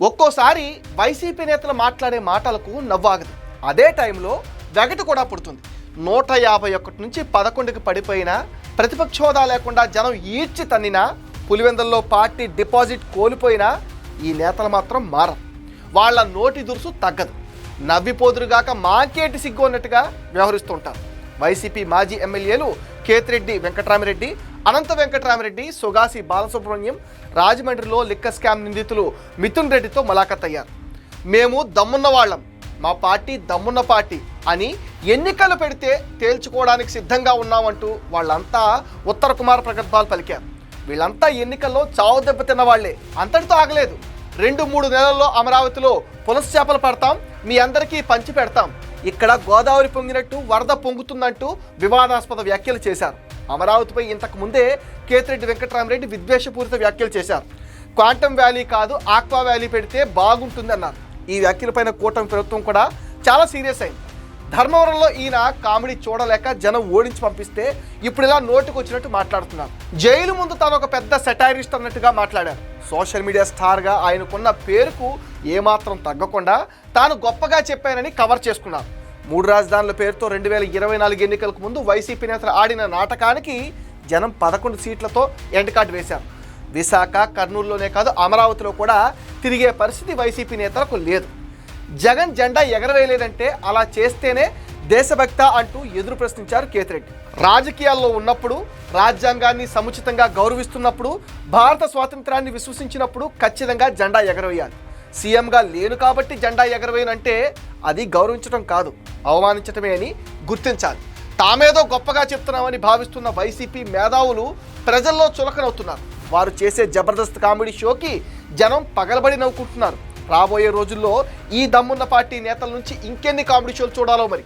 ఒక్కోసారి వైసీపీ నేతలు మాట్లాడే మాటలకు నవ్వాగదు. అదే టైంలో వెగటు కూడా పుడుతుంది. 151 నుంచి 11కి పడిపోయినా, ప్రతిపక్ష హోదా లేకుండా జనం ఈడ్చి తన్నినా, పులివెందుల్లో పార్టీ డిపాజిట్ కోల్పోయినా ఈ నేతలు మాత్రం మారరు. వాళ్ళ నోటి దురుసు తగ్గదు. నవ్విపోదురుగాక మాకేటి సిగ్గు అన్నట్టుగా వ్యవహరిస్తుంటారు. వైసీపీ మాజీ ఎమ్మెల్యేలు కేతిరెడ్డి వెంకటరామిరెడ్డి, అనంత వెంకటరామిరెడ్డి, సొగాసి బాలసుబ్రహ్మణ్యం రాజమండ్రిలో లిక్కర్ స్కామ్ నిందితులు మిథున్ రెడ్డితో ములాఖత్ అయ్యారు. మేము దమ్మున్న వాళ్ళం, మా పార్టీ దమ్మున్న పార్టీ అని ఎన్నికలు పెడితే తేల్చుకోవడానికి సిద్ధంగా ఉన్నామంటూ వాళ్ళంతా ఉత్తర కుమార ప్రగల్భాలు పలికారు. వీళ్ళంతా ఎన్నికల్లో చావు దెబ్బతిన్న వాళ్లే. అంతటితో ఆగలేదు. 2-3 నెలల్లో అమరావతిలో పులస చేపలు పడతాం, మీ అందరికీ పంచి పెడతాం, ఇక్కడ గోదావరి పొంగినట్టు వరద పొంగుతుందంటూ వివాదాస్పద వ్యాఖ్యలు చేశారు. అమరావతిపై ఇంతకు ముందే కేతిరెడ్డి వెంకటరామిరెడ్డి విద్వేషపూరిత వ్యాఖ్యలు చేశారు. క్వాంటమ్ వ్యాలీ కాదు, ఆక్వా వ్యాలీ పెడితే బాగుంటుంది అన్నారు. ఈ వ్యాఖ్యలపైన కూటమి ప్రభుత్వం కూడా చాలా సీరియస్ అయింది. ధర్మవరంలో ఈయన కామెడీ చూడలేక జనం ఓడించి పంపిస్తే ఇప్పుడు ఇలా నోటుకు వచ్చినట్టు మాట్లాడుతున్నారు. జైలు ముందు తాను ఒక పెద్ద సెటైరిస్ట్ అన్నట్టుగా మాట్లాడారు. సోషల్ మీడియా స్టార్గా ఆయనకున్న పేరుకు ఏమాత్రం తగ్గకుండా తాను గొప్పగా చెప్పానని కవర్ చేసుకున్నారు. 3 రాజధానుల పేరుతో 2024 ఎన్నికలకు ముందు వైసీపీ నేతలు ఆడిన నాటకానికి జనం 11 సీట్లతో ఎండ్ కార్డు వేశారు. విశాఖ, కర్నూలులోనే కాదు అమరావతిలో కూడా తిరిగే పరిస్థితి వైసీపీ నేతలకు లేదు. జగన్ జెండా ఎగరవేయలేదంటే అలా చేస్తేనే దేశభక్త అంటూ ఎదురు ప్రశ్నించారు కేతిరెడ్డి. రాజకీయాల్లో ఉన్నప్పుడు, రాజ్యాంగాన్ని సముచితంగా గౌరవిస్తున్నప్పుడు, భారత స్వాతంత్రాన్ని విశ్వసించినప్పుడు ఖచ్చితంగా జెండా ఎగరవేయాలి. సీఎంగా లేను కాబట్టి జెండా ఎగరవేయనంటే అది గౌరవించడం కాదు, అవమానించటమే అని గుర్తించాలి. తామేదో గొప్పగా చెప్తున్నామని భావిస్తున్న వైసీపీ మేధావులు ప్రజల్లో చులకనవుతున్నారు. వారు చేసే జబర్దస్త్ కామెడీ షోకి జనం పగలబడి నవ్వుకుంటున్నారు. రాబోయే రోజుల్లో ఈ దమ్మున్న పార్టీ నేతల నుంచి ఇంకెన్ని కామెడీ షోలు చూడాలో మరి.